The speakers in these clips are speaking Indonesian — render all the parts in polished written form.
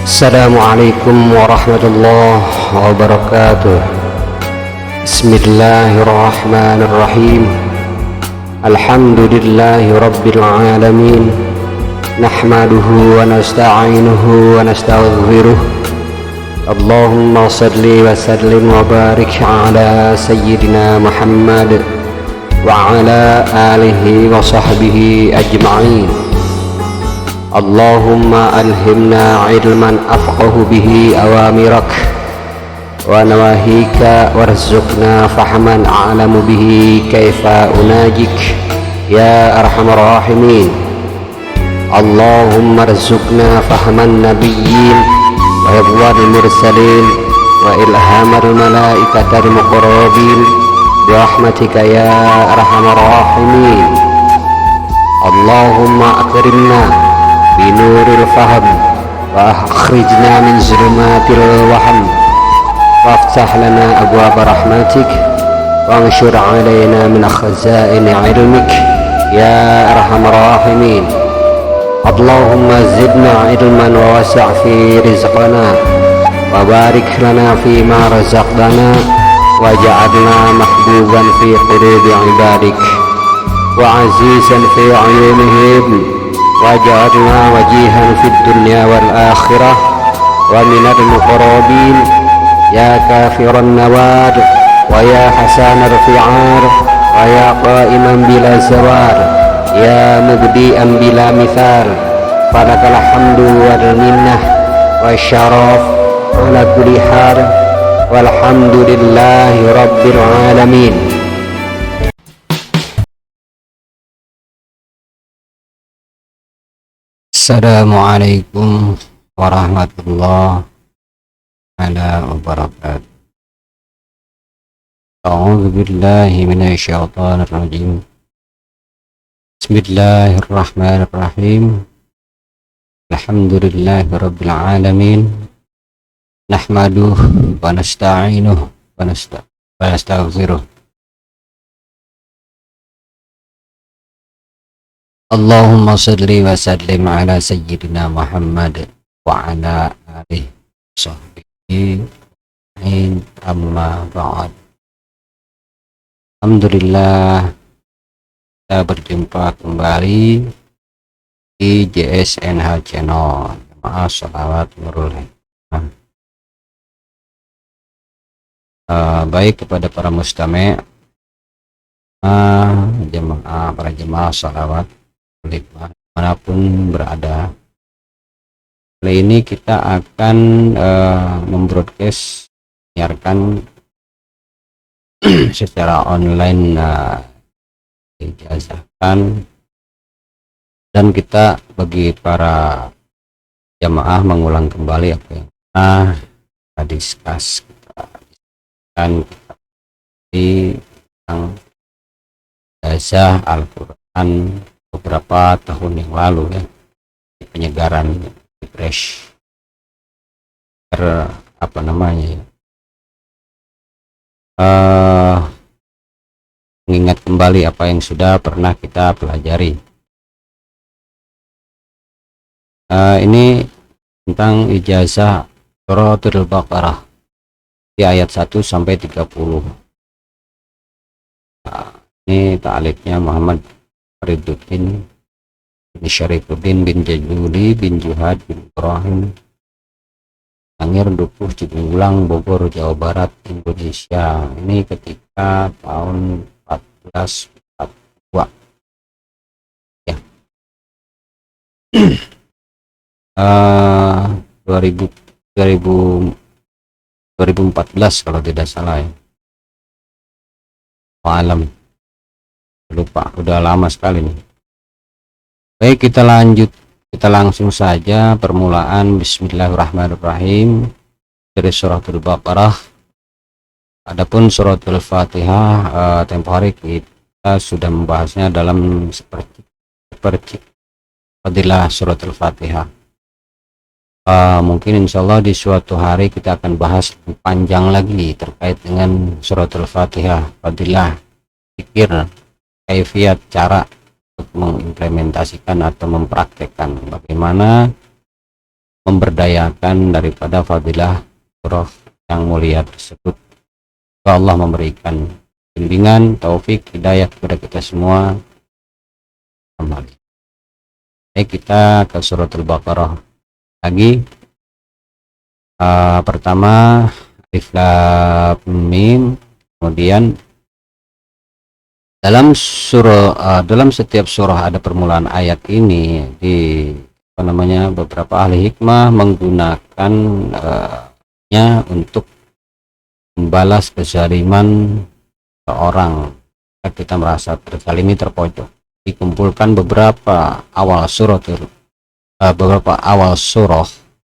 Assalamualaikum warahmatullahi wabarakatuh. Bismillahirrahmanirrahim. Alhamdulillahi rabbil alamin. Nahmaduhu wa nasta'inuhu wa nastaghfiruh. Allahumma salli wa sallim wa barik ala sayyidina Muhammad wa ala alihi wa sahbihi ajma'in. Allahumma alhimna ilman afqahu bihi awamirak wa nawahika warzuqna fahman a'lamu bihi kaifa unajik ya arhamar rahimin. Allahumma arzuqna fahman nabiyyin wa hifdhal mursalin wa ilhamal malaikatil muqarrabin bi rahmatika ya arhamar rahimin. Allahumma akrimna binuril faham wa akhrijna min zulumatil waham waftah lana abwaab rahmatik wa anshur alaina min khazaini ilmik ya arhamar rahimin. Allahumma zidna ilman wa wasi' fi rizqana wa barik lana fi ma razaqtana waj'alna mahbuban fi qulubi ibadik wa azizan fi ayunihim waj'alna wajihan fid dunya wal akhirah wa minal muqarrabin ya kafiran nawad wa ya hasanal fi'ar wa ya qa'iman bila zawar ya mubdi'an bila mithal falakal hamdu wal minnah wa syaraf ala kulli hal walhamdulillahi rabbil alamin. Assalamualaikum warahmatullahi wabarakatuh. A'udzu billahi minasyaitonir rajim. Bismillahirrahmanirrahim. Alhamdulillahi rabbil alamin. Nahmaduhu wa nasta'inuhu wa nastaghfiruh. Allahumma salli wa sallim ala sayyidina Muhammad wa ala alihi sahbihi amma ba'd. Alhamdulillah, kita berjumpa kembali di JSNH Channel Jemaah Sholawat Nurul Hikmah. Baik kepada para mustami', para jemaah sholawat dimanapun berada. Kali ini kita akan membroadcast, menyiarkan secara online ijazahkan, dan kita bagi para jamaah mengulang kembali apa yang kita diskus, di tentang ijazah Al-Quran beberapa tahun yang lalu, ya, penyegaran, refresh, apa namanya, mengingat kembali apa yang sudah pernah kita pelajari. Ini tentang ijazah Suratul Baqarah di ayat 1 sampai 30. Ini ta'alifnya Muhammad Fariduddin bin Syarifuddin bin Jajuli bin Juhad bin Ibrahim, Angir Dukuh Cibunggulang, Bogor, Jawa Barat, Indonesia. Ini ketika tahun 1442, ya. 2014 kalau tidak salah, ya. Alam, lupa, udah lama sekali nih. Baik, kita langsung saja permulaan. Bismillahirrahmanirrahim dari suratul Baqarah. Adapun suratul Fatihah, tempo hari kita sudah membahasnya dalam seperti fadilah suratul Fatihah. Mungkin insyaallah di suatu hari kita akan bahas panjang lagi terkait dengan suratul Fatihah, fadilah, zikir, kaifiat, cara untuk mengimplementasikan atau mempraktekkan bagaimana memberdayakan daripada fadilah surah yang mulia tersebut. Semoga Allah memberikan bimbingan, taufik, hidayah kepada kita semua. Baik, kita ke surat Al-Baqarah lagi. Pertama alif lam mim, kemudian dalam setiap surah ada permulaan ayat ini beberapa ahli hikmah menggunakan untuk membalas kezaliman seorang. Kita merasa terzalimi, terpojok, dikumpulkan beberapa awal surah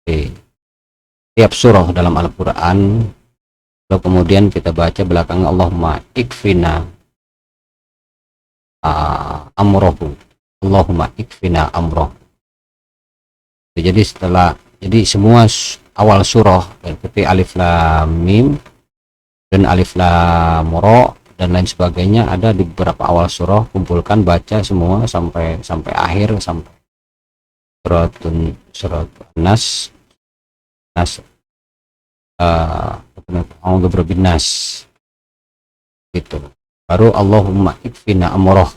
di tiap surah dalam Al-Quran, lalu kemudian kita baca belakang Allahumma ikfina amrohu, Allahumma ikfina amrohu. Jadi semua awal surah seperti alif lam mim dan alif lam ra dan lain sebagainya ada di beberapa awal surah, kumpulkan baca semua sampai akhir, sampai surat Nas Nas gitu, baru Allahumma ikfina amroh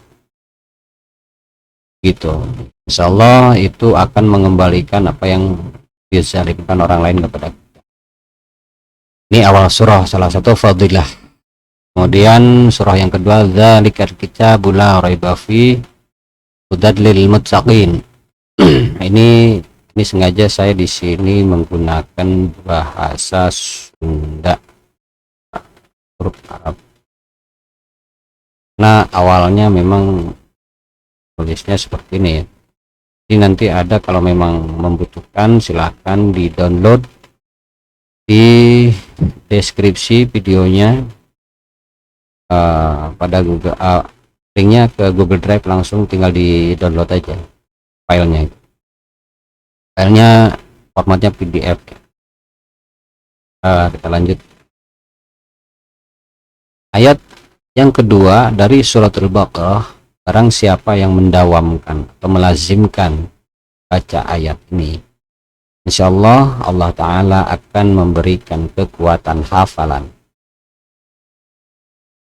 gitu. Insyaallah itu akan mengembalikan apa yang dizalimkan orang lain kepada kita. Ini awal surah, salah satu fadilah. Kemudian surah yang kedua, dzalikal kitabul la raiba fi hudal lil muttaqin. ini sengaja saya di sini menggunakan bahasa Sunda, huruf Arab. Nah, awalnya memang tulisnya seperti ini ya. Jadi nanti ada, kalau memang membutuhkan silahkan di download di deskripsi videonya, pada Google, linknya ke Google Drive, langsung tinggal di download aja filenya. Filenya formatnya PDF. Kita lanjut. Ayat yang kedua dari surat Al-Baqarah. Barang siapa yang mendawamkan atau melazimkan baca ayat ini, insyaallah Allah Ta'ala akan memberikan kekuatan hafalan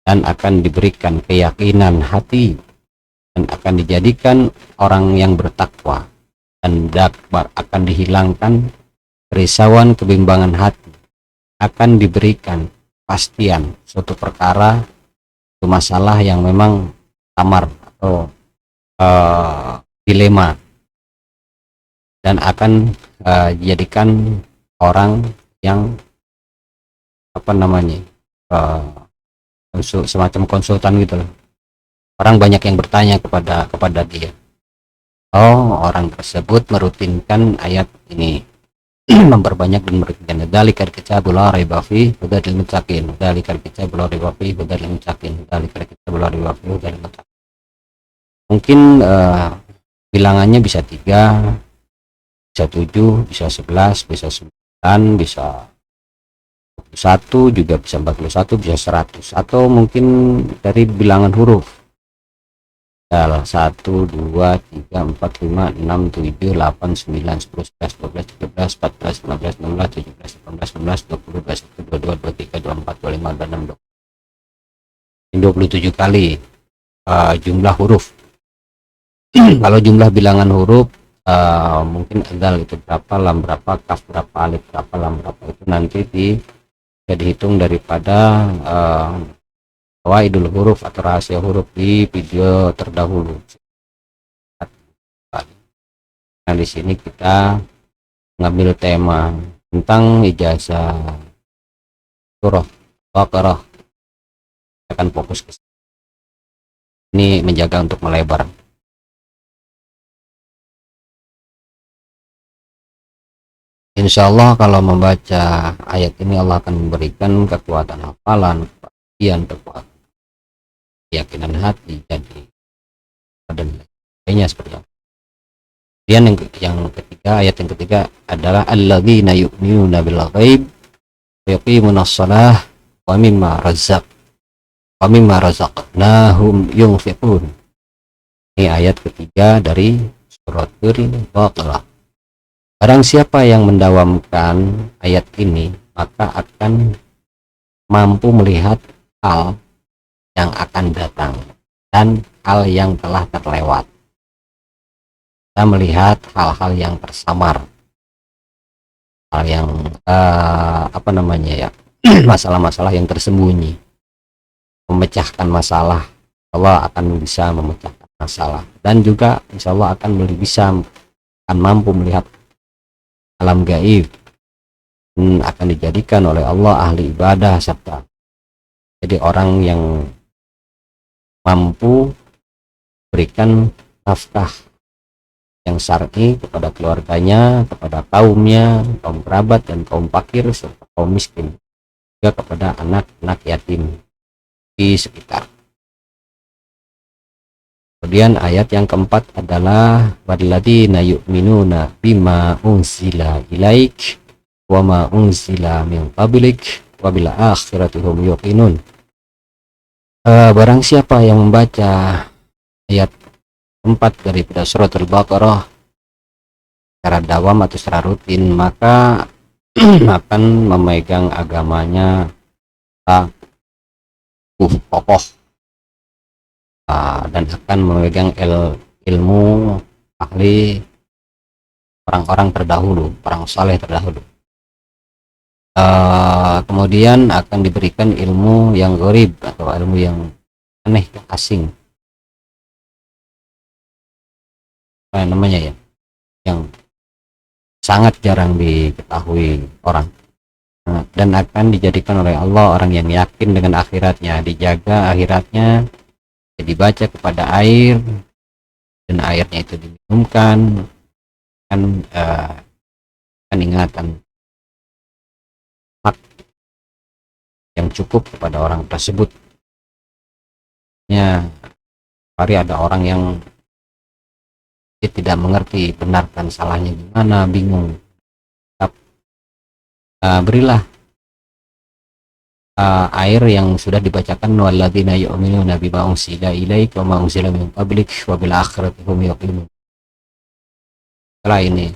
dan akan diberikan keyakinan hati dan akan dijadikan orang yang bertakwa, dan akan dihilangkan kerisauan, kebimbangan hati, akan diberikan pastian suatu perkara, suatu masalah yang memang samar atau dilema, dan akan dijadikan orang yang semacam konsultan gitu loh. Orang banyak yang bertanya kepada dia. Orang tersebut merutinkan ayat ini, memperbanyak dan merutinkan. Dzalikal kitabul la raiba fihi hudal lil muttaqin, dzalikal kitabul la raiba fihi hudal lil muttaqin, dzalikal kitabul la raiba fihi hudal lil muttaqin. Mungkin bilangannya bisa 3, bisa 7, bisa 11, bisa 9, bisa 1, juga bisa 41, bisa 100, atau mungkin dari bilangan huruf. 1, 2, 3, 4, 5, 6, 7, 8, 9, 10, 11, 12, 13, 14, 15, 16, 17, 18, 19, 20, 21, 22, 23, 24, 25, 26, 27 kali jumlah huruf. Kalau jumlah bilangan huruf, mungkin adal itu berapa, lam berapa, kaf berapa, alif berapa, lam berapa, itu nanti bisa dihitung daripada fawaidul huruf atau rahasia huruf di video terdahulu. Nah, di sini kita mengambil tema tentang ijazah surah Baqarah, akan fokus ke sini. Ini menjaga untuk melebar. Insya Allah kalau membaca ayat ini Allah akan memberikan kekuatan hafalan, kekuatan keyakinan hati, jadi dan lainnya seperti itu. Kemudian yang ketiga, ayat yang ketiga adalah alladzina yu'minuna bil ghaib wa yuqimunas shalah wa mimma razaqnahum yunfiqun. Ini ayat ketiga dari surat Al-Baqarah. Barang siapa yang mendawamkan ayat ini, maka akan mampu melihat hal yang akan datang dan hal yang telah terlewat. Kita melihat hal-hal yang tersamar, hal yang apa namanya ya, masalah-masalah yang tersembunyi. Memecahkan masalah, Allah akan bisa memecahkan masalah, dan juga insya Allah akan akan mampu melihat alam gaib, akan dijadikan oleh Allah ahli ibadah, serta jadi orang yang mampu berikan nafkah yang syar'i kepada keluarganya, kepada kaumnya, kaum kerabat dan kaum fakir serta kaum miskin, juga kepada anak-anak yatim di sekitar. Kemudian ayat yang keempat adalah walladzina yu'minuna bima unzila ilaik wa ma unzila min qablik wa bil akhirati hum yuqinun. Barang siapa yang membaca ayat 4 daripada surat Al-Baqarah secara dawam atau secara rutin, maka akan memegang agamanya kokoh, dan akan memegang ilmu ahli orang-orang terdahulu, orang saleh terdahulu. Kemudian akan diberikan ilmu yang gharib atau ilmu yang aneh, asing, apa namanya ya, yang sangat jarang diketahui orang. Dan akan dijadikan oleh Allah orang yang yakin dengan akhiratnya, dijaga akhiratnya, dibaca kepada air, dan airnya itu diminumkan, kan ingatan hak yang cukup kepada orang tersebut. Ya, hari ada orang yang dia tidak mengerti benar dan salahnya gimana, bingung. Berilah air yang sudah dibacakan walladzina yu'minuna bima unzila ilaik wa ma unzila min qablik wa bil akhirati hum yuqinun. Setelah ini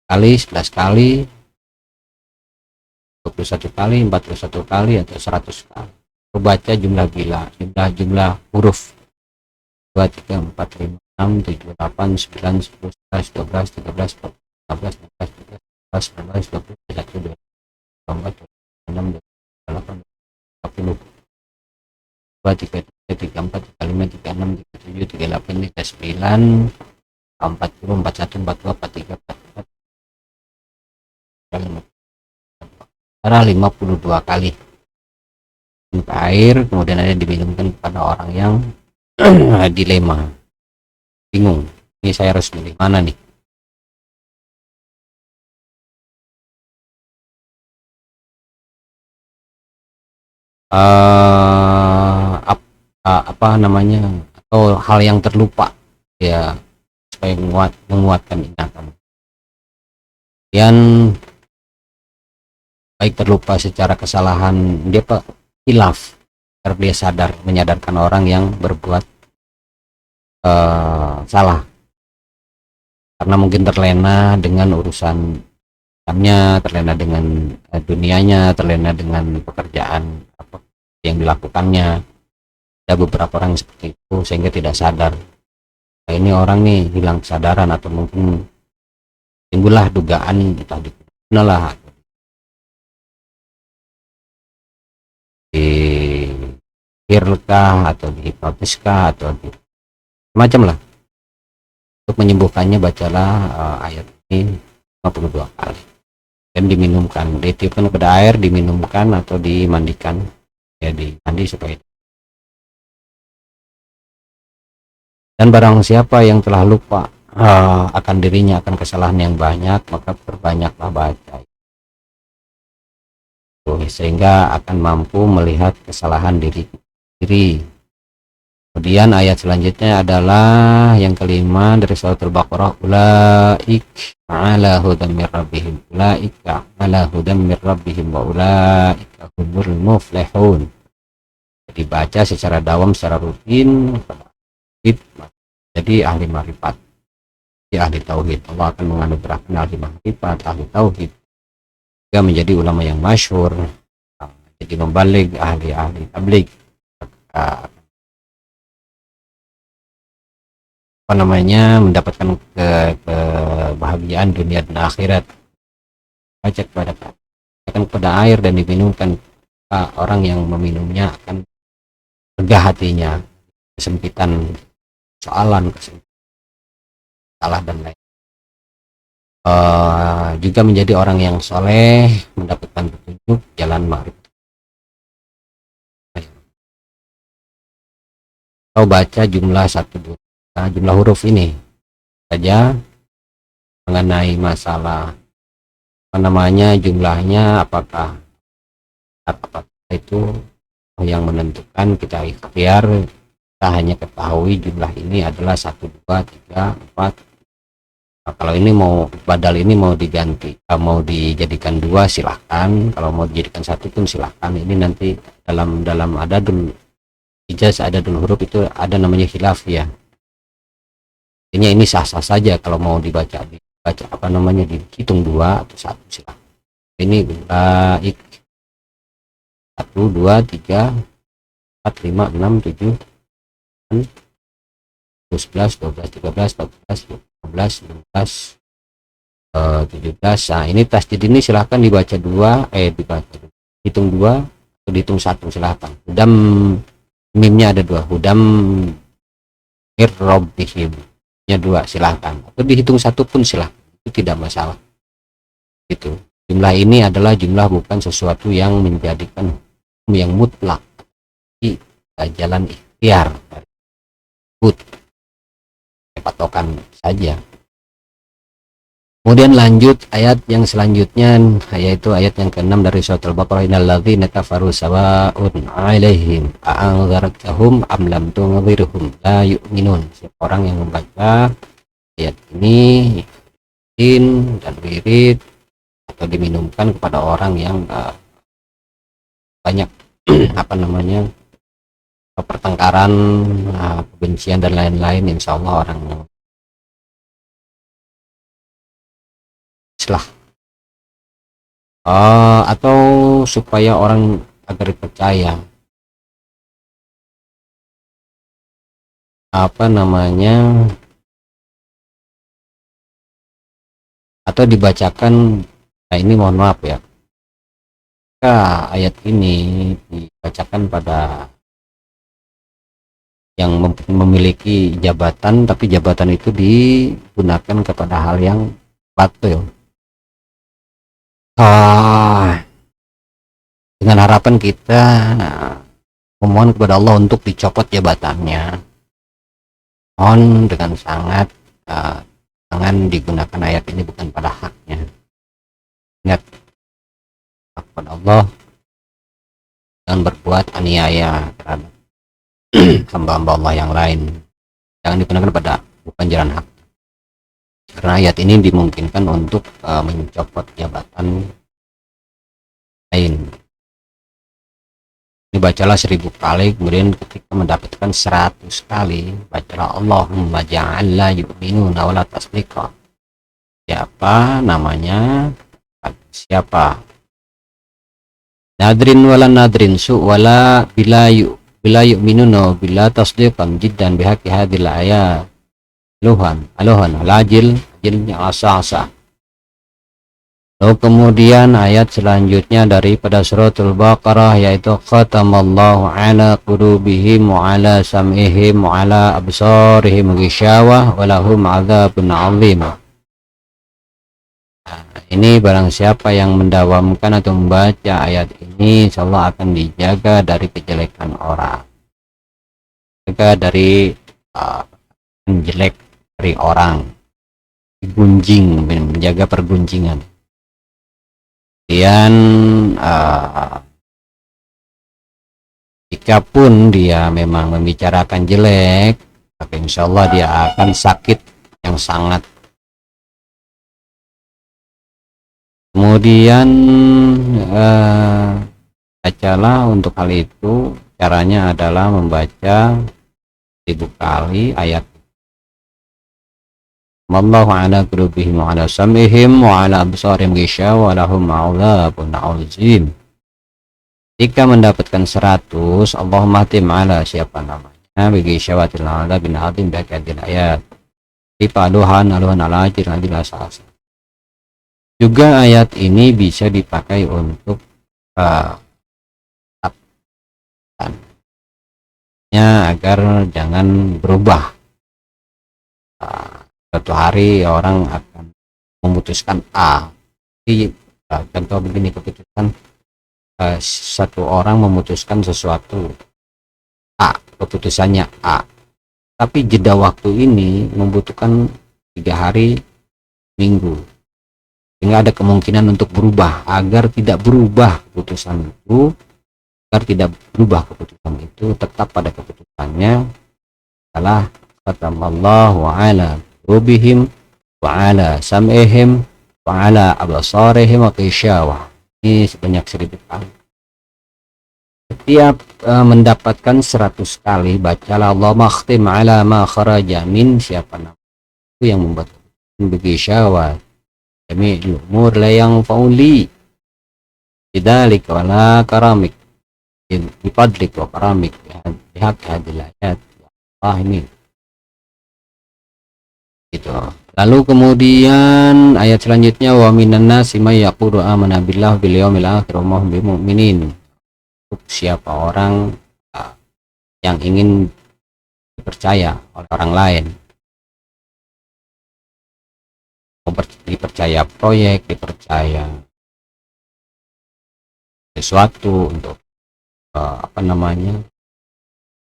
kali 11 kali, 21 kali, 41 kali, atau 100 kali. Membaca jumlah jumlah huruf 2, 3, 4, 5, 6, 7, 8, 9, 10, 11, 12, 13, 14, 15, 16, 17, 18, 19, 20, 21, 22, 23, 24, 25, 26, 27, 28, 29, 30, 31, 32, 33, 34, 35, 36, 37, 38, 39, 40, 41, 42, 43, 44, 52 kali ke air, kemudian ada diminumkan kepada orang yang dilema, bingung, ini saya harus milih mana nih. Apa namanya, atau hal yang terlupa ya, supaya menguatkan ingatan. Yang baik terlupa secara kesalahan, dia hilaf, agar dia menyadarkan orang yang berbuat salah, karena mungkin terlena dengan urusannya, terlena dengan dunianya, terlena dengan pekerjaan apa yang dilakukannya. Ada beberapa orang seperti itu sehingga tidak sadar. Nah, ini orang nih hilang kesadaran, atau mungkin timbullah dugaan entah di mana lah, di hirkah atau di hipnotiskah atau di macam lah. Untuk menyembuhkannya bacalah ayat ini 52 kali dan diminumkan, ditiupkan kepada air, diminumkan atau dimandikan, ya dimandi supaya. Dan barang siapa yang telah lupa akan dirinya, akan kesalahan yang banyak, maka perbanyaklah baca, sehingga akan mampu melihat kesalahan diri. Kemudian ayat selanjutnya adalah yang kelima dari surat Al-Baqarah, ulaik ala hudam mir rabbihim, ulaika ala hudam mir rabbihim wa ulaika humul muflihun. Dibaca secara dawam, secara rutin, jadi ahli marifat. ahli tauhid. Allah akan menganugerahkan ahli makrifat, ahli tauhid, juga menjadi ulama yang masyhur, jadi membalik, ahli tabligh, apa namanya, mendapatkan kebahagiaan dunia dan akhirat. Baca kepada air dan diminumkan, orang yang meminumnya akan lega hatinya, kesempitan soalan, salah dan lain. Juga menjadi orang yang soleh, mendapatkan petunjuk jalan makrifat. Kau baca jumlah jumlah huruf ini saja mengenai masalah apa namanya jumlahnya, apakah itu yang menentukan. Kita ikhtiar, kita hanya ketahui jumlah ini adalah 1, 2, 3, 4. Nah, kalau ini mau badal ini mau diganti, mau dijadikan 2 silahkan, kalau mau dijadikan 1 pun silahkan. Ini nanti dalam adadul ijaz, adadul huruf itu ada namanya khilaf ya. Ini sah-sah saja kalau mau dibaca apa namanya, dihitung 2 atau 1 silahkan. Ini baik 1, 2, 3, 4, 5, 6, 7, 11, 12, 13, 14, 15, 16, 17. Nah, ini tasdid ini silahkan dibaca hitung 2 atau dihitung 1 silahkan. Hudam, mimnya ada 2, hudam irrobbihim nya 2 silahkan, atau dihitung 1 pun silahkan, itu tidak masalah. Gitu. Jumlah ini adalah jumlah, bukan sesuatu yang menjadikan yang mutlak, di jalan ikhtiar dari patokan saja. Kemudian lanjut ayat yang selanjutnya, yaitu ayat yang ke-6 dari surat Al-Baqarah. Innal ladzina kafaru sawa'un 'alaihim a'anzartahum am lam tunzirhum la yu'minun. Siapa orang yang membaca ayat ini dan wirid atau diminumkan kepada orang yang banyak apa namanya, pertengkaran, kebencian dan lain-lain, insya Allah orang islah, atau supaya orang agar percaya apa namanya, atau dibacakan. Nah, ini mohon maaf ya, ayat ini dibacakan pada yang memiliki jabatan, tapi jabatan itu digunakan kepada hal yang batil, dengan harapan kita memohon kepada Allah untuk dicopot jabatannya. Mohon dengan sangat, jangan digunakan ayat ini bukan pada haknya. Ingat kepada Allah, jangan berbuat aniaya terhadap hamba-hamba Allah yang lain, jangan digunakan pada bukan jalan hak, karena ayat ini dimungkinkan untuk mencopot jabatan lain. Ini bacalah 1000 kali, kemudian ketika mendapatkan 100 kali bacalah Allahumma ja'alna yu'minuna wa la tasdiqa. Siapa namanya, siapa nadrin wala nadrin su wala bila yu'minuna bila tasdiqan jiddan bihaqi hadil ayat aluhan alajil ajilnya asa. Lalu kemudian ayat selanjutnya daripada suratul Baqarah, yaitu khatamallahu ala qulubihim wa ala sam'ihim wa ala absarihim ghishawah wa lahum adzabun 'adzim. Ini barang siapa yang mendawamkan atau membaca ayat ini, insyaallah akan dijaga dari kejelekan orang, jaga dari jelek dari orang, digunjing, menjaga pergunjingan. Kemudian jika pun dia memang membicarakan jelek, maka insya Allah dia akan sakit yang sangat. Kemudian bacalah untuk hal itu, caranya adalah membaca 1000 kali ayat Wallahu ala qulubihim wa ala sam'ihim wa ala absarihim ghishawa wa lahum 'adzabun 'azim. Jika mendapatkan 100, Allahumma hatim ala siapa namanya bagi syawatil ala bin hatim bakadil ayat dipaduhan aluhan ala ajir adil asas. Juga ayat ini bisa dipakai untuk agar jangan berubah. Suatu hari orang akan memutuskan A. Jadi contoh begini, keputusan satu orang memutuskan sesuatu A, keputusannya A, tapi jeda waktu ini membutuhkan 3 hari, minggu, sehingga ada kemungkinan untuk berubah. Agar tidak berubah keputusan itu, tetap pada keputusannya, adalah khatamallahu ala qulubihim wa ala sam'ihim wa ala absarihim wa ghishawah. Ini sebanyak 1000 kali. Setiap mendapatkan 100 kali, bacalah Allahumma khtim ala ma kharaja min siapa nama itu yang membuat begisyawat jami'ul umur la yang fauli bidzalik wala karamik bifadlik wa karamik bihaq hadil ayat. Ini gitu. Lalu kemudian ayat selanjutnya, wa minan nasi may yaqulu amanna billahi bil yaumil akhir wa hum bimu'minin. Untuk siapa orang yang ingin dipercaya oleh orang lain, dipercaya proyek, dipercaya sesuatu untuk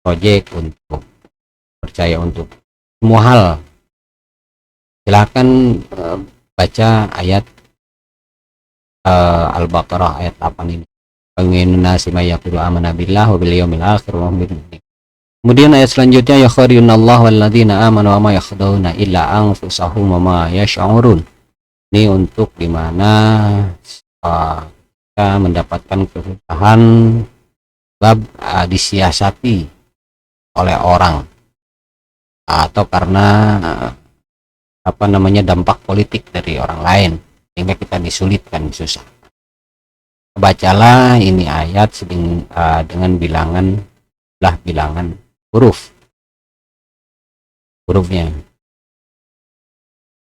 proyek, untuk percaya untuk semua hal, silakan baca ayat Al-Baqarah ayat 8 ini. Kemudian ayat selanjutnya, ya khariyunallahu walladzina amanu wa ma yakhda'una illa anfusahum wa ma yash'urun. Ini untuk dimana kita mendapatkan kesusahan sebab disiasati oleh orang, atau karena dampak politik dari orang lain, sehingga kita disulitkan, susah. Bacalah ini ayat dengan bilangan hurufnya.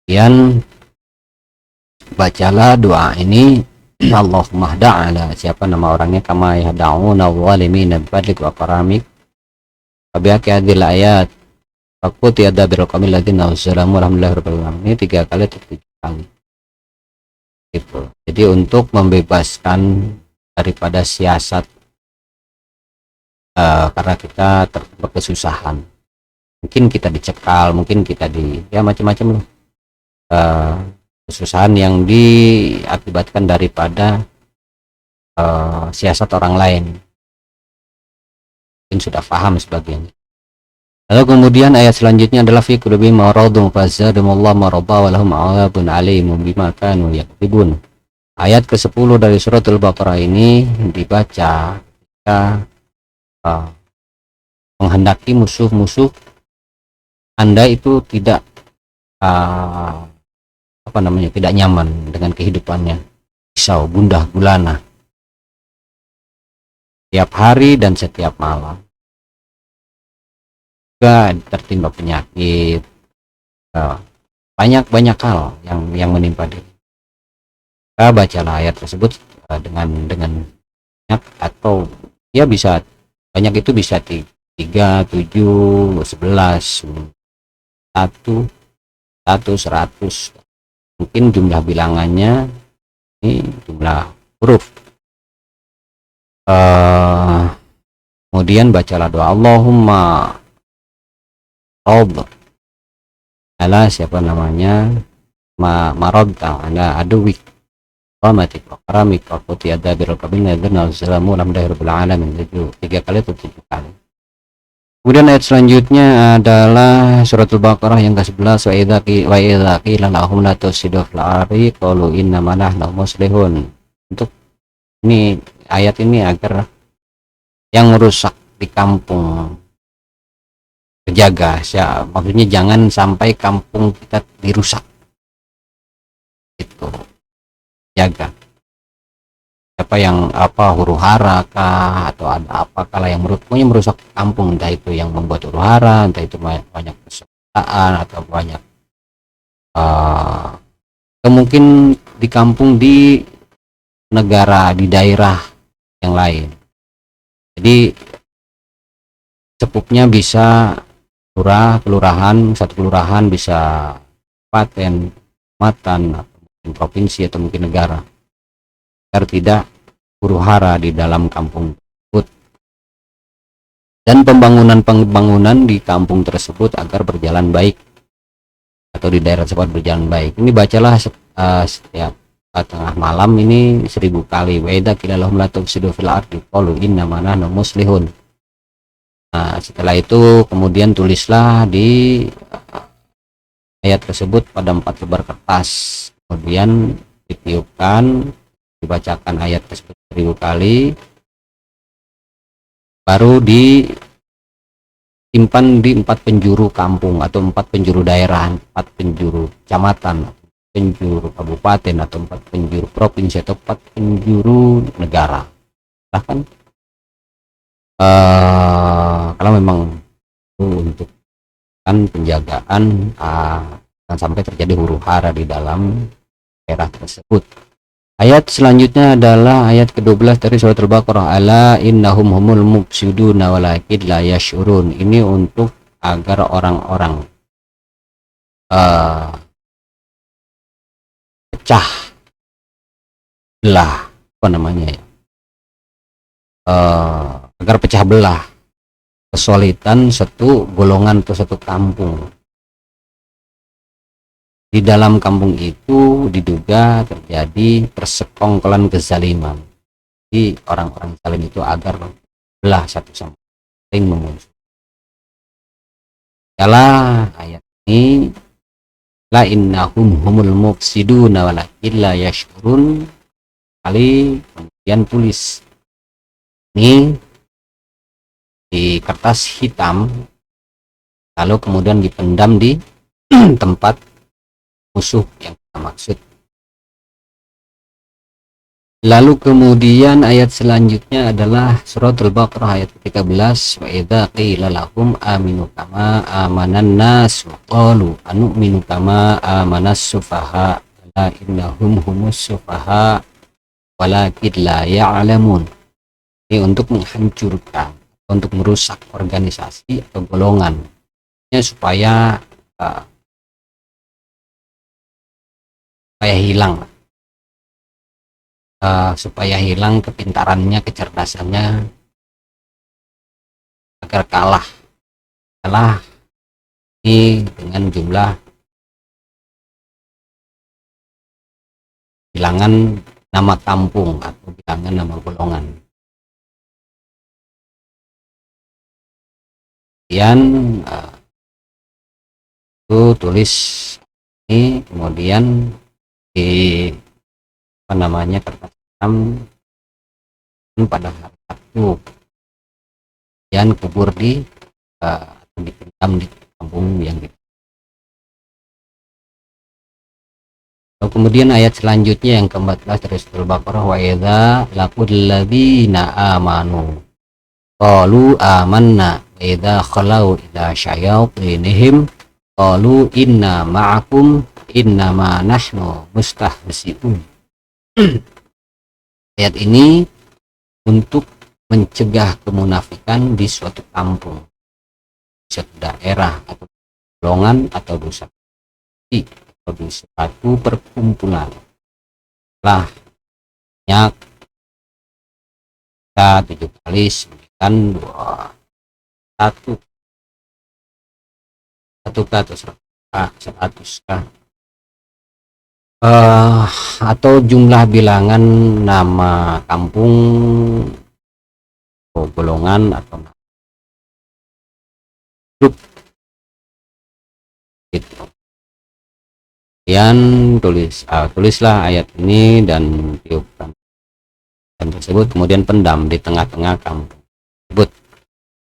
Kemudian bacalah doa ini, Allahumma hda'ala siapa nama orangnya kama yahda'una zalimina bifadlik wa karamik tabi'aki hadil ayat fakut yada birqamil ladina wassalamu alhamdulillahi rabbil alamin. Ini 3 kali atau 7 kali gitu. Jadi untuk membebaskan daripada siasat karena kita terjebak kesusahan, mungkin kita dicekal, mungkin kita macam-macam loh, kesusahan yang diakibatkan daripada siasat orang lain, mungkin sudah paham sebagainya. Lalu kemudian ayat selanjutnya adalah fi qulubihim maradun fazadahumullahu marada wa lahum 'adzabun 'alim bima kanu yaktubun. Ayat ke-10 dari surat Al-Baqarah ini dibaca ketika menghendaki musuh-musuh Anda itu tidak tidak nyaman dengan kehidupannya, risau, gundah gulana setiap hari dan setiap malam, juga tertimpa penyakit, banyak hal yang menimpa diri. Bacalah ayat tersebut dengan banyak, atau ya bisa banyak, itu bisa 3, 7, 11, 1, 100, mungkin jumlah bilangannya, ini jumlah huruf. Kemudian bacalah doa Allahumma rob ala siapa namanya marobta ala aduwik rahmatik wa karamik wa quti adabir kabinna dan wassalamu alhamdulillahi rabbil alamin. 3 kali atau 7 kali. Kemudian ayat selanjutnya adalah surat Al-Baqarah yang ke-11, wa idza qila lahum la tusidu fil ardi qalu innama nahnu muslihun. Untuk ini ayat ini agar yang rusak di kampung terjaga. Maksudnya jangan sampai kampung kita dirusak itu, jaga. Siapa yang huru hara kah atau ada apa kala yang pokoknya merusak kampung, entah itu yang membuat huru hara, entah itu banyak kesalahan atau banyak mungkin di kampung, di negara, di daerah yang lain. Jadi cepupnya bisa kelurahan, satu kelurahan bisa kabupaten, kecamatan, atau mungkin provinsi atau mungkin negara, agar tidak huru hara di dalam kampung tersebut, dan pembangunan di kampung tersebut agar berjalan baik atau di daerah tersebut berjalan baik. Ini bacalah setiap tengah malam ini 1000 kali. Wa idza qila lahum la tufsidu fil ardi qalu innama nahnu muslihun. Nah, setelah itu kemudian tulislah di ayat tersebut pada 4 lembar kertas, kemudian ditiupkan, dibacakan ayat tersebut 1000 kali, baru disimpan di 4 penjuru kampung atau 4 penjuru daerah, 4 penjuru kecamatan, penjuru kabupaten, atau 4 penjuru provinsi, atau 4 penjuru negara. Bahkan kalau memang untuk penjagaan jangan sampai terjadi huru hara di dalam daerah tersebut. Ayat selanjutnya adalah ayat ke-12 dari surat Al-Baqarah, ala innahum humul mufsiduna walakin la yash'urun. Ini untuk agar orang-orang pecah belah, apa namanya ya, agar pecah belah, kesulitan satu golongan atau satu kampung. Di dalam kampung itu diduga terjadi persekongkolan kezaliman. Jadi orang-orang zalim itu agar belah satu sama lain, memusuhi. Dalam ayat ini, la innahum humul mufsiduna walakin la yashkurun, kali kemudian tulis ini di kertas hitam, lalu kemudian dipendam di tempat musuh yang kita maksud. Lalu kemudian ayat selanjutnya adalah surat Al-Baqarah ayat 13, wa idza qila lahum aminu kama amanan nas qalu anu'minu kama amanas sufaha la innahum humus sufaha walakin la ya'lamun. Ini untuk menghancurkan, untuk merusak organisasi atau golongan, supaya hilang, supaya hilang kepintarannya, kecerdasannya, agar kalah ini dengan jumlah bilangan nama kampung atau bilangan nama golongan. Kemudian itu tulis ini, kemudian di kertas hitam pada hari Sabtu, kemudian kubur atau dipendam di kampung yang gitu. Kemudian ayat selanjutnya yang ke-14 dari surah Al-Baqarah, wa idza laqul ladzina amanu qalu amanna wa idza khalau ila syayatinihim qalu inna ma'akum innama nahnu mustahzi'un. Ayat ini untuk mencegah kemunafikan di suatu kampung, di suatu daerah atau golongan atau dosa atau di suatu perkumpulan. Lah banyak 7 kali 9 2 1 atau 100 kah, atau jumlah bilangan nama kampung atau golongan atau grup gitu. Kemudian tulislah ayat ini dan tiupkan dan tersebut, kemudian pendam di tengah-tengah kampung tersebut.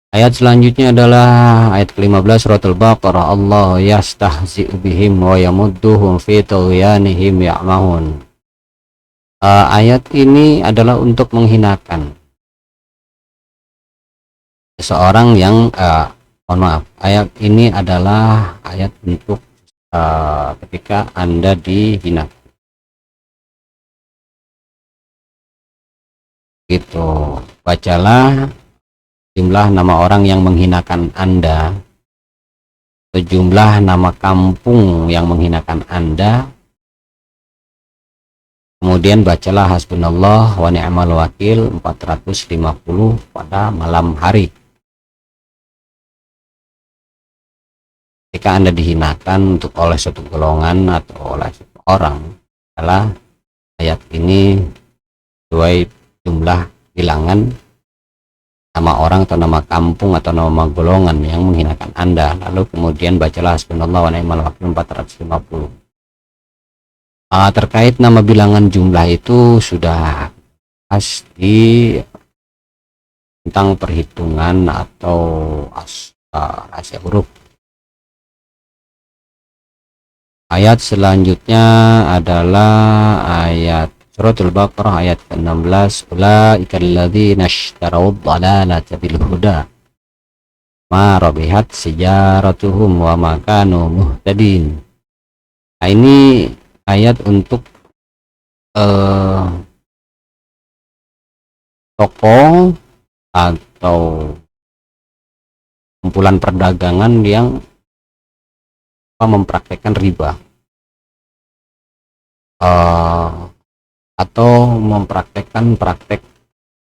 Ayat selanjutnya adalah ayat ke-15 surat Al-Baqarah. Allah yastahzi'u bihim wa yamudduhum fi tughyanihim ya'mahun. Ayat ini adalah untuk menghinakan seseorang yang mohon maaf, ayat ini adalah ayat untuk ketika Anda dihina. Gitu. Bacalah jumlah nama orang yang menghinakan Anda, sejumlah nama kampung yang menghinakan Anda, kemudian bacalah hasbunallah wa ni'mal wakil 450 pada malam hari. Ketika Anda dihinakan untuk oleh suatu golongan atau oleh suatu orang, adalah ayat ini sesuai jumlah bilangan nama orang atau nama kampung atau nama golongan yang menghinakan Anda. Lalu kemudian bacalah hasbunallah wa ni'mal wakil 450. Terkait nama bilangan jumlah itu sudah pasti tentang perhitungan atau rahasia huruf. Ayat selanjutnya adalah ayat Suratul Baqarah ayat ke-16. Ulaikal ladzina ishtarawud dhalalata bil huda ma rabihat sijaratuhum wa ma kanu muhtadin. Nah, ini ayat untuk toko atau kumpulan perdagangan yang mempraktekkan riba atau mempraktekkan praktek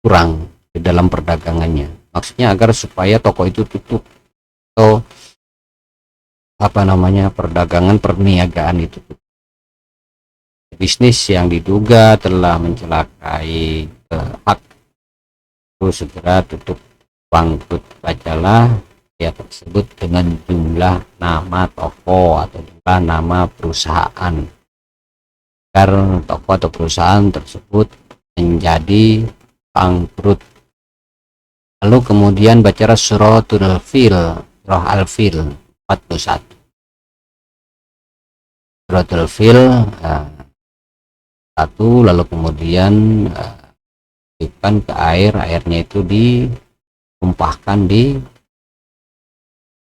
curang di dalam perdagangannya. Maksudnya agar supaya toko itu tutup atau perdagangan perniagaan itu tutup. Bisnis yang diduga telah mencelakai hak itu segera tutup, bangkrut. Bacalah ayat tersebut dengan jumlah nama toko atau jumlah nama perusahaan agar toko atau perusahaan tersebut menjadi bangkrut. Lalu kemudian baca suratul fil, surah al-fil 41. Suratul fil 1, lalu kemudian masukkan ke air, airnya itu ditumpahkan di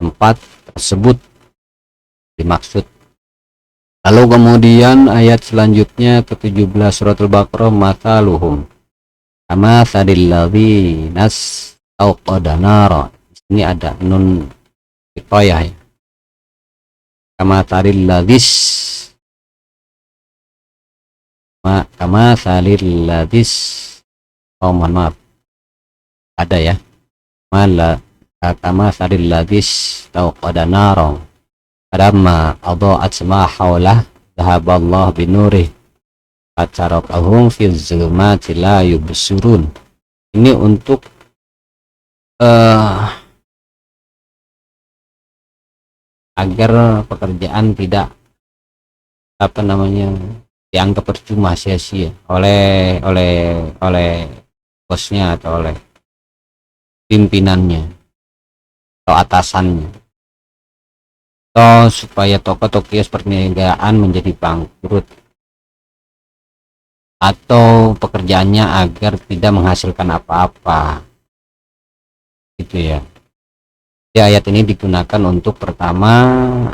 tempat tersebut dimaksud. Lalu kemudian ayat selanjutnya ke-17 surat Al-Baqarah, mathaluhum kama sadil ladzi auqada nara. Ini ada nun hikayah ya. Kama sadil ladzis mohon maaf, ada ya, kama sadil ladzis auqada nara falamma adaa'at ma haulah dhahaballahu binurih atarakahum fi zulumati la yubsirun. Ini untuk agar pekerjaan tidak dianggap percuma, sia-sia oleh bosnya atau oleh pimpinannya atau atasannya, atau supaya toko atau kios perniagaan menjadi bangkrut, atau pekerjaannya agar tidak menghasilkan apa-apa, gitu ya. Di ayat ini digunakan untuk pertama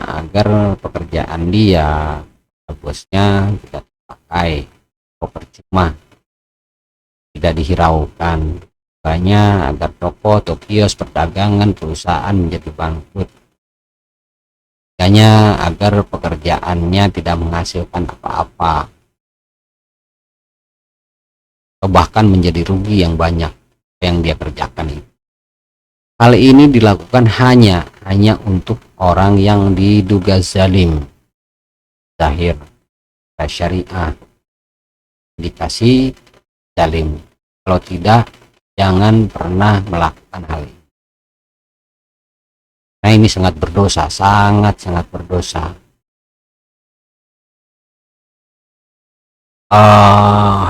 agar pekerjaan dia, bosnya, tidak terpakai atau percuma, tidak dihiraukan. Banyak agar toko atau kios perdagangan perusahaan menjadi bangkrut, hanya agar pekerjaannya tidak menghasilkan apa-apa atau bahkan menjadi rugi yang banyak yang dia kerjakan itu. Hal ini dilakukan hanya untuk orang yang diduga zalim, zahir syariah indikasi zalim. Kalau tidak, jangan pernah melakukan hal ini. Nah, ini sangat berdosa, sangat berdosa.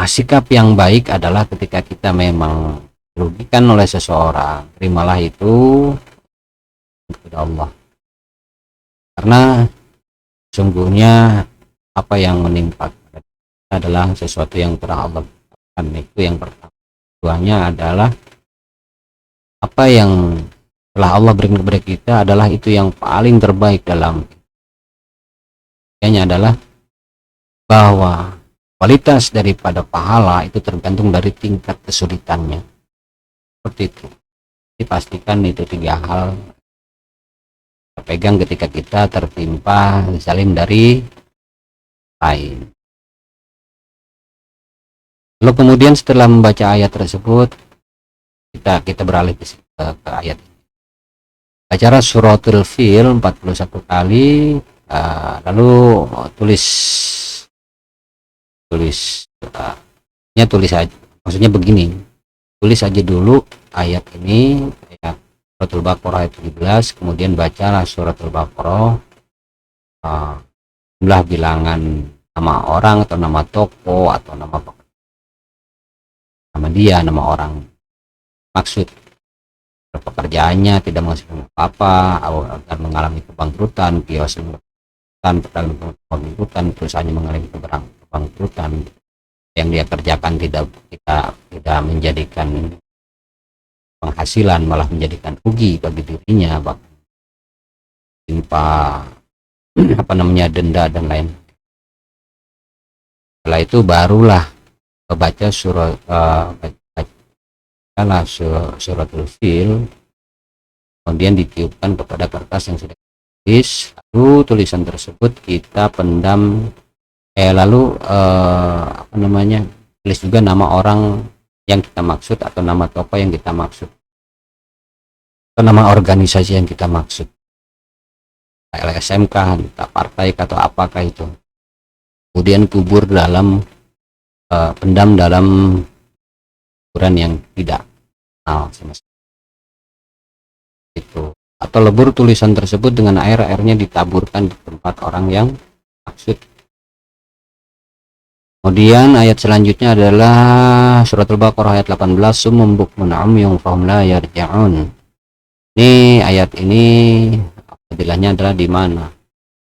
Sikap yang baik adalah ketika kita memang dirugikan oleh seseorang, terimalah itu kepada Allah, karena sungguhnya apa yang menimpa kita adalah sesuatu yang telah Allah berikan. Itu yang pertama. Keduanya adalah apa yang telah Allah berikan kepada kita adalah itu yang paling terbaik dalam adalah bahwa kualitas daripada pahala itu tergantung dari tingkat kesulitannya. Seperti itu. Dipastikan itu 3 hal kita pegang ketika kita tertimpa zalim dari lain. Lalu kemudian setelah membaca ayat tersebut, kita beralih ke ayat ini. Baca suratul Fil 41 kali, lalu tulis aja, maksudnya begini, tulis aja dulu ayat ini, ayat suratul Baqarah ayat 17, kemudian bacalah suratul Baqarah, jumlah bilangan nama orang atau nama toko atau nama dia, nama orang maksud, pekerjaannya tidak menghasilkan apa-apa, agar mengalami kebangkrutan, kios pedagang kebangkrutan, perusahaannya mengalami kebangkrutan, yang dia kerjakan tidak menjadikan penghasilan, malah menjadikan rugi bagi dirinya, bahkan timpa denda dan lain. Setelah itu barulah baca suratul Fil, kemudian ditiupkan kepada kertas yang sudah tulis, lalu tulisan tersebut kita pendam, tulis juga nama orang yang kita maksud atau nama toko yang kita maksud atau nama organisasi yang kita maksud, LSMK, entah partai atau apakah itu, kemudian kubur dalam pendam dalam kuburan yang tidak kenal sama sekali itu, atau lebur tulisan tersebut dengan airnya ditaburkan di tempat orang yang maksud. Kemudian ayat selanjutnya adalah suratul Baqarah ayat 18, summum bukmun umyun fahum la yarji'un. Ini ayat ini fadilahnya adalah di mana?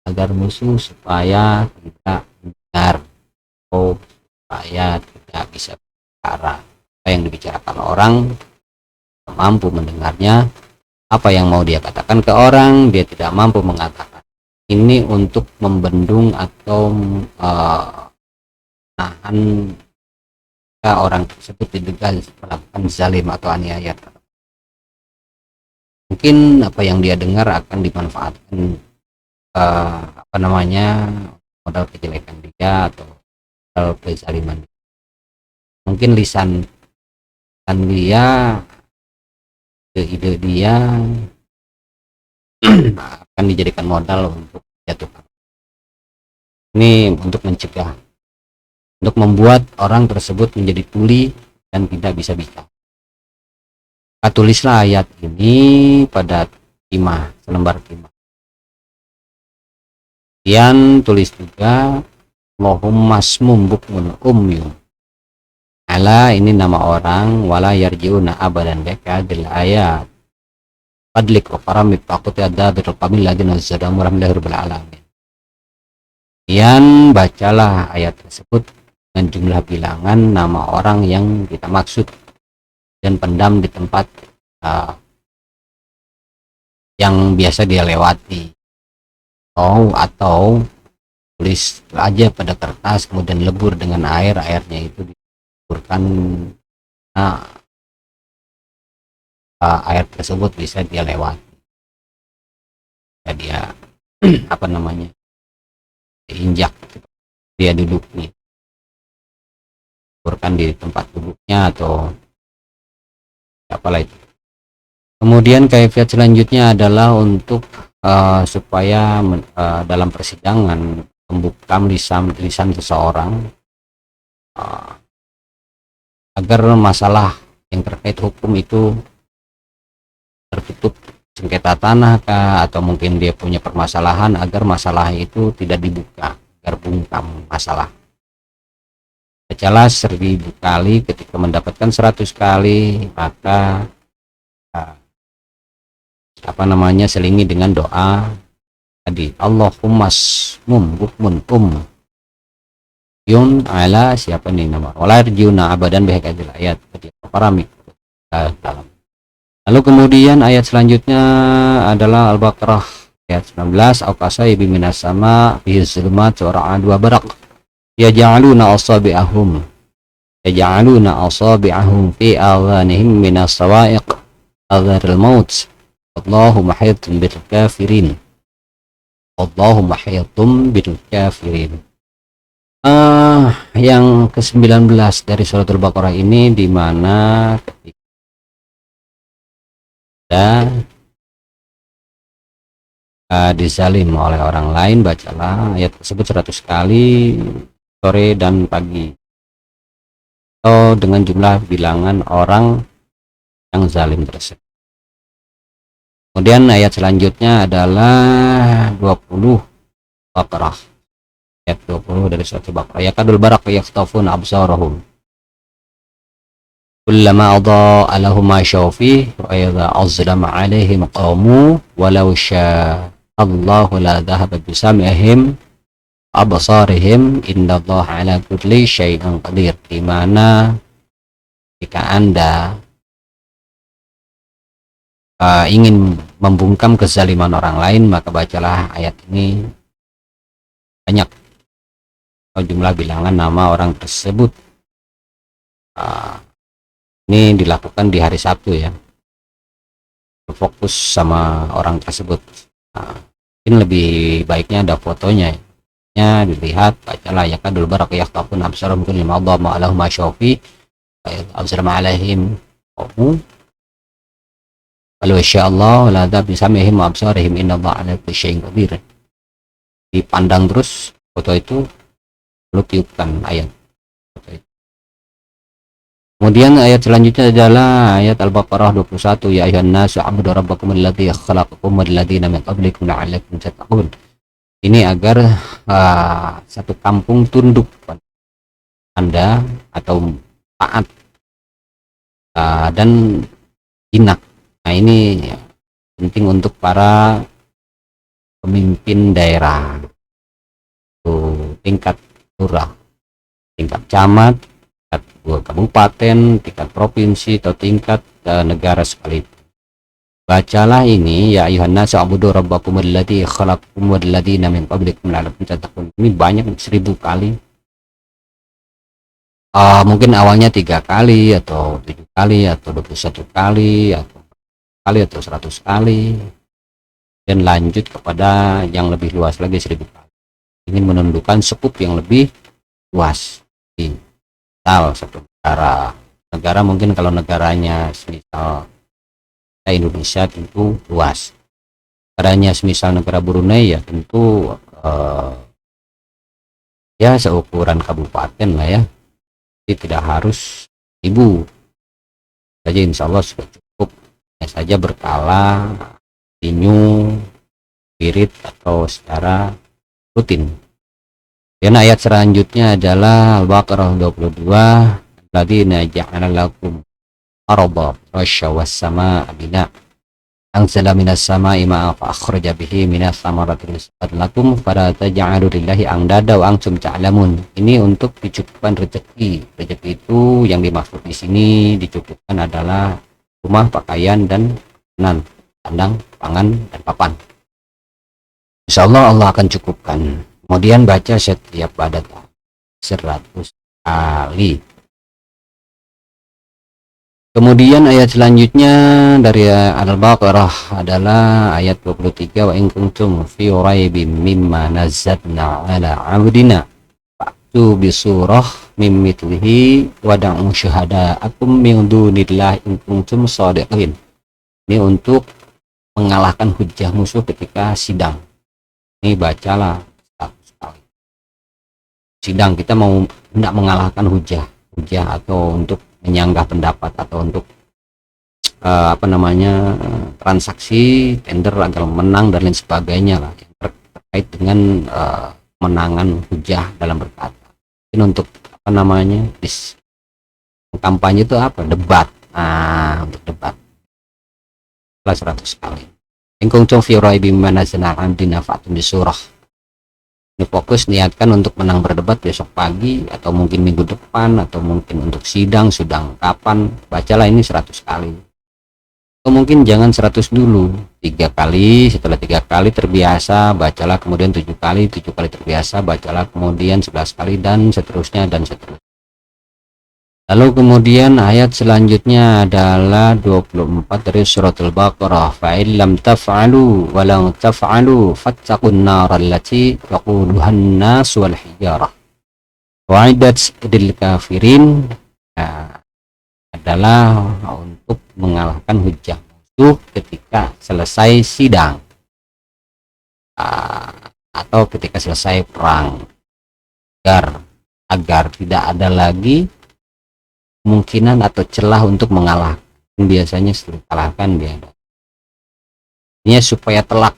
Agar musuh supaya tidak mendengar, atau supaya tidak bisa bicara. Apa yang dibicarakan orang mampu mendengarnya, apa yang mau dia katakan ke orang dia tidak mampu mengatakan. Ini untuk membendung atau menahan orang tersebut diduga melakukan zalim atau aniaya. Mungkin apa yang dia dengar akan dimanfaatkan modal kejelekan dia atau modal kezaliman. Mungkin lisan dia, ide dia akan dijadikan modal untuk jatuhkan. Ini untuk mencegah, untuk membuat orang tersebut menjadi tuli dan tidak bisa bicara. Tulislah ayat ini pada timah, selembar timah. Kemudian tulis juga Allahumma smum bukmun umyun. Ala, ini nama orang, wala yarjiuna abadan beka adil ayat fadlik wa karamik faqut adabil qamil ladina zadamu rahmillahirabbil alamin. Kemudian bacalah ayat tersebut dengan jumlah bilangan nama orang yang kita maksud dan pendam di tempat yang biasa dia lewati, atau tulis aja pada kertas kemudian lebur dengan airnya itu dileburkan, air tersebut bisa dia lewati, ya dia diinjak gitu. Dia duduk nih, leburkan di tempat duduknya atau apalah itu. Kemudian kaifiat selanjutnya adalah untuk supaya dalam persidangan membukam lisan seseorang, agar masalah yang terkait hukum itu tertutup, sengketa tanah kah, atau mungkin dia punya permasalahan, agar masalah itu tidak dibuka, agar bungkam masalah. bacalah 1000 kali. Ketika mendapatkan 100 kali, maka selingi dengan doa tadi, Allahumma smum bukmun yun ala siapa nih nama walar juna abadan bihakadil ayat paramik dalam. Lalu kemudian ayat selanjutnya adalah Al-Baqarah ayat 19, Aukasai biminas sama bihizulmat sura'an dua barak yaja'aluna asabi'ahum fi adhanihim minas sawa'iq adharil maut Allahu muhitun bil kafirin. Yang ke-19 dari surat Al-Baqarah ini, di mana ketika dizalim oleh orang lain, bacalah ayat tersebut 100 kali sore dan pagi, atau dengan jumlah bilangan orang yang zalim tersebut. Kemudian ayat selanjutnya adalah 20 Baqarah, ayat 20 dari surat Al-Baqarah. Yakadul baraq yakhtafun absarahum kullama adha'a lahum ma syaufi wa idza azlama 'alaihim qamu walau syaa Allahu la dhahaba bisam'ihim absarihim innallaha 'ala kulli syai'in qadir. Di mana jika Anda ingin membungkam kezaliman orang lain, maka bacalah ayat ini banyak, atau jumlah bilangan nama orang tersebut. Ini dilakukan di hari Sabtu ya, fokus sama orang tersebut. Mungkin lebih baiknya ada fotonya ya, dilihat, bacalah yakadul baraq yakhafun absarum kulli ma adha ma lahum masyafi absarum alaihim walau insyaallah la adab bisamihim wa absarihim innallaha ala kulli syai'in qadir. Dipandang terus foto itu, lalu tiupkan ayat foto itu. Kemudian ayat selanjutnya adalah ayat Al-Baqarah 21, ya ayyuhan nasu u'budu rabbakum alladzi khalaqakum wal ladzina min qablikum la'allakum tattaqun. Ini agar satu kampung tunduk Anda atau taat dan jinak. Nah, ini penting untuk para pemimpin daerah, tingkat lurah, tingkat camat, tingkat kabupaten, tingkat provinsi, atau tingkat negara sekalipun. Bacalah ini, ya ayyuhan nasu u'budu rabbakum alladzi khalaqakum wal ladzina min qablikum la'allakum tattaqun. Ini banyak, 1000 kali. Mungkin awalnya 3 kali atau 7 kali atau 21 kali atau 4 kali atau 100 kali, dan lanjut kepada yang lebih luas lagi 1000 kali. Ingin menundukkan skup yang lebih luas di satu negara mungkin kalau negaranya semisal Indonesia tentu luas, negaranya semisal negara Brunei ya tentu ya seukuran kabupaten lah ya, jadi tidak harus 1000 saja, insya Allah sudah cukup. Hanya saja berkala continue spirit atau secara rutin. Dan ayat selanjutnya adalah Al-Baqarah 22, alladzina ja'ala lakum arda rasya was samaa bina anzala minas samaa'i ma'a fa akhraja bihi minas thamarati rizqan lakum fala taj'alu lillahi andada wa antum ta'lamun. Ini untuk dicukupkan rezeki. Rezeki itu yang dimaksud di sini dicukupkan adalah rumah, pakaian, dan makanan, sandang, pangan, dan papan. Insyaallah Allah akan cukupkan. Kemudian baca setiap badat 100 kali. Kemudian ayat selanjutnya dari Al-Baqarah adalah ayat 23, wa in kuntum fi raibim mimma nazzalna ala 'abdina fa'tu bi surah mim mithlihi wada'u syuhada'akum min dunillahi in kuntum shadiqin. Ini untuk mengalahkan hujah musuh ketika sidang. Ini bacalah sekali. Sidang kita mau hendak mengalahkan hujah atau untuk menyanggah pendapat atau untuk transaksi tender agar menang dan lain sebagainya lah, yang terkait dengan menangan hujah dalam berkata. Ini untuk apa namanya, kampanye itu apa, debat. Nah, untuk debat 100 kali. In kuntum fi raibin mimma nazzalna 'ala abdina fa'tu bi surah. Ini fokus niatkan untuk menang berdebat besok pagi atau mungkin minggu depan atau mungkin untuk sidang kapan, bacalah ini 100 kali. Atau mungkin jangan 100 dulu, 3 kali, setelah 3 kali terbiasa bacalah, kemudian 7 kali, 7 kali terbiasa bacalah, kemudian 11 kali, dan seterusnya dan seterusnya. Lalu kemudian ayat selanjutnya adalah 24 dari surat Al-Baqarah. Fa'in lam taf'alu wa lam taf'alu fattaqun nar allati yaquluhan nas wal hijarah wa'idat lil kafirin. Adalah untuk mengalahkan hujah musuh ketika selesai sidang atau ketika selesai perang, agar tidak ada lagi kemungkinan atau celah untuk mengalahkan. Biasanya setelah kalahkan dia ini supaya telak.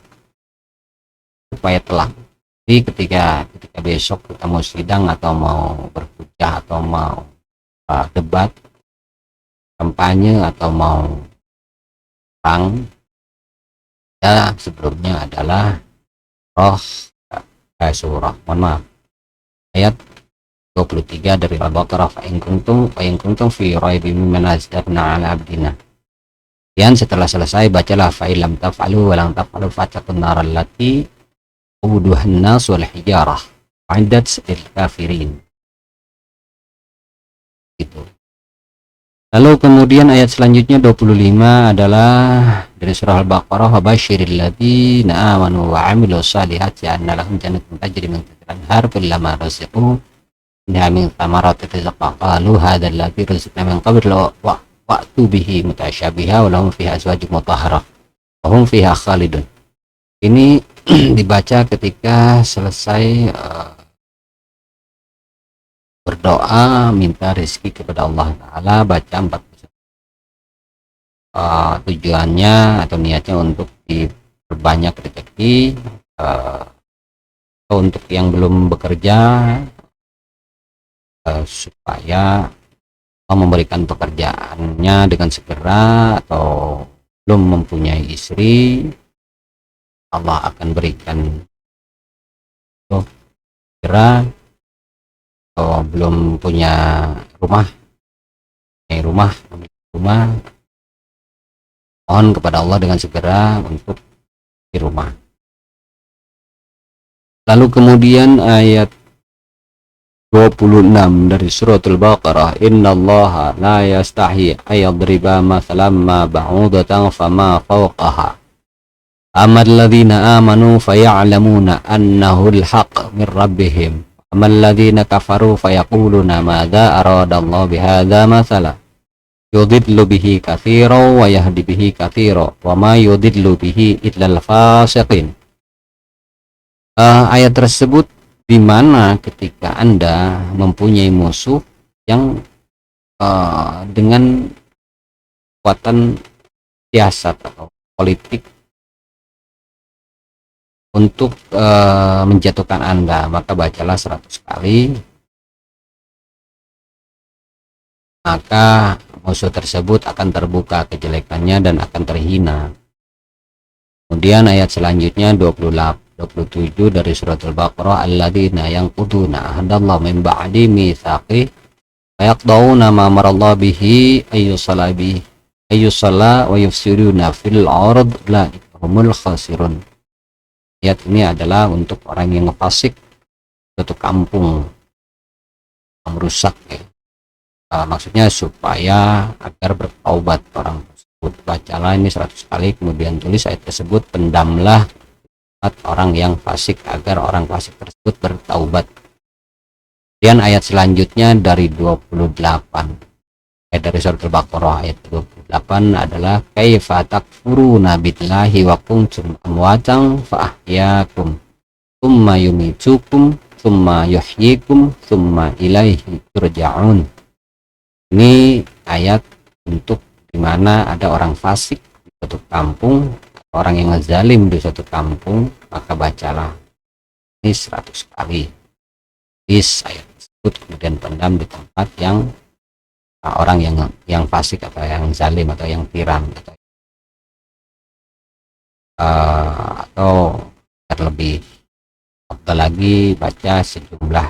Jadi ketika besok kita mau sidang atau mau berhujah atau mau debat, kampanye atau mau perang, ya sebelumnya adalah surah, ayat 23 dari Al-Baqarah. Fa in kuntum fi raibin mimma nazzalna 'ala abdina. Dan setelah selesai bacalah fa illam taf'alu wa lam taf'alu fattaqun nar allati quduhan nas wal hijarah u'iddat lil kafirin. Gitu. Lalu kemudian ayat selanjutnya 25 adalah dari surah Al-Baqarah, wa basyiril ladzina amanu wa 'amilus solihati anna lahum jannatun tajri min tahtiha al-anhar kullama ruziqu min thamarati rizqan qalu hadzal ladzi rizqna min qabl wa'tu bihi mutasyabiha wa lahum fiha azwajun mutahharah wa hum fiha khalidun. Ini dibaca ketika selesai berdoa minta rezeki kepada Allah Ta'ala, baca 4 tujuannya atau niatnya untuk diperbanyak rezeki, atau untuk yang belum bekerja supaya memberikan pekerjaannya dengan segera, atau belum mempunyai istri Allah akan berikan segera, atau belum punya rumah, mohon kepada Allah dengan segera untuk di rumah. Lalu kemudian ayat 26 dari surat Al-Baqarah, innallaha la yastahi ayadriba mathalan ma ba'udatan fama fawqaha amal ladzina amanu faya'lamuna annahu al-haq min rabbihim amal ladzina kafaru fayaquluna madza aradallahu bihadza mathala yudillu bihi katsiran wa yahdi bihi katsiran wa ma yudillu bihi illa al-fasiqin. Ayat tersebut di mana ketika Anda mempunyai musuh yang dengan kekuatan siasat atau politik untuk menjatuhkan Anda, maka bacalah 100 kali, maka musuh tersebut akan terbuka kejelekannya dan akan terhina. Kemudian ayat selanjutnya 27 dari surat Al-Baqarah, alladzina yanquduna ahdallahi min ba'di mitsaqi wa yaqdauna ma amarallahu bihi ayyusalla wa yufsiduna fil ard ulaika humul khasirun. Ayat ini adalah untuk orang yang fasik suatu kampung yang merusak, ya. Maksudnya supaya agar bertaubat orang tersebut. Bacalah ini 100 kali, kemudian tulis ayat tersebut, pendamlah orang yang fasik agar orang fasik tersebut bertaubat. Dan ayat selanjutnya dari 28 dari surat Al-Baqarah ayat 28 adalah kaifa takfuruna billahi wa kuntum amwatan fa ahyaakum tsumma yumitukum tsumma yuhyikum tsumma ilaihi turja'un. Ini ayat untuk dimana ada orang fasik di suatu kampung, orang yang zalim di suatu kampung, maka bacalah ini 100 kali ayat tersebut, kemudian dan pendam di tempat yang orang yang fasik atau yang zalim atau yang tiran atau terlebih lagi baca sejumlah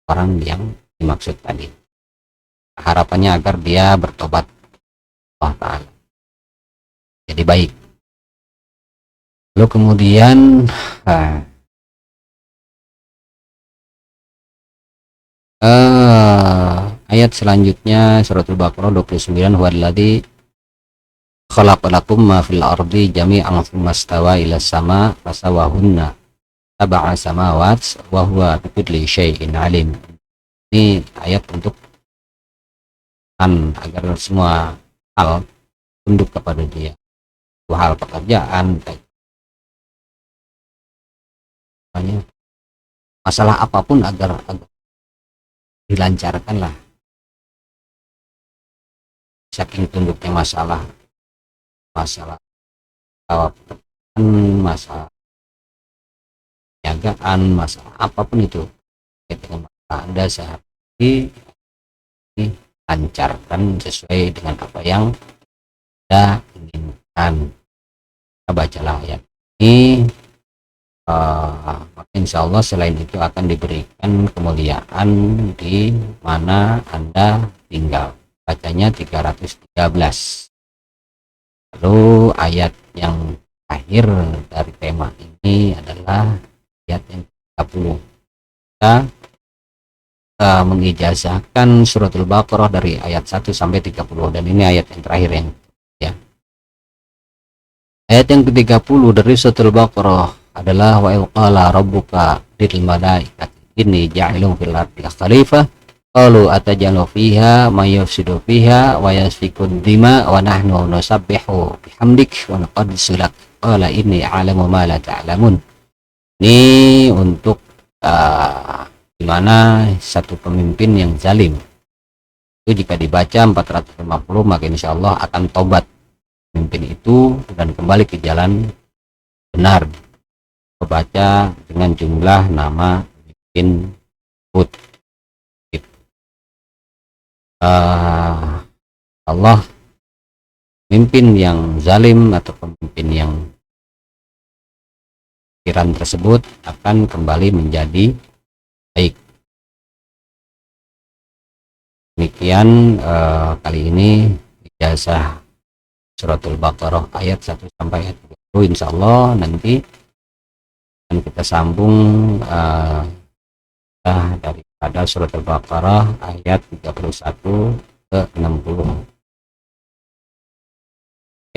orang yang dimaksud tadi, harapannya agar dia bertobat Allah Ta'ala jadi baik. Lalu kemudian ayat selanjutnya suratul Baqarah 29, huwallazi khalaqalakum ma fil ardi jami'an tsumma stawa ila sama fasawahunna sab'a samawat wa huwa bikulli syai'in alim. Ini ayat untuk agar semua hal tunduk kepada dia, hal pekerjaan, masalah apapun agar dilancarkan lah, saking tunduknya masalah masalah perniagaan, masalah apapun itu dengan masalah Anda sehari lancarkan sesuai dengan apa yang Anda inginkan. Kita bacalah ayat ini, maka insya Allah selain itu akan diberikan kemuliaan di mana Anda tinggal. Bacanya 313. Lalu ayat yang terakhir dari tema ini adalah ayat yang 30. Kita mengijazahkan suratul Baqarah dari ayat 1 sampai 30, dan ini ayat yang terakhir yang ya. Ayat yang ke-30 dari suratul Baqarah adalah wa qala rabbuka lil malaikati inni ja'ilun fil ardi khalifah qalu atajalu fiha may yufsidu fiha wa yasfiku dima wa nahnu nusabbihu bihamdik wa nuqaddisu lak qala inni a'lamu ma la ta'lamun. Ini untuk di mana satu pemimpin yang zalim itu jika dibaca 450 maka insya Allah akan tobat pemimpin itu dan kembali ke jalan benar. Baca dengan jumlah nama pemimpin tersebut. Allah, pemimpin yang zalim atau pemimpin yang pikiran tersebut akan kembali menjadi baik. Demikian kali ini ijazah suratul Baqarah ayat 1 sampai ayat 30. Insyaallah nanti akan kita sambung daripada suratul Baqarah ayat 31 ke 60.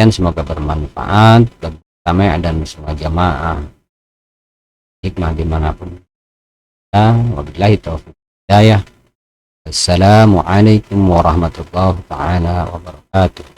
Semoga bermanfaat bagi kami dan semua jamaah hikmah dimanapun. Wabillahi taufiq hidayah. Assalamualaikum warahmatullahi taala wabarakatuh.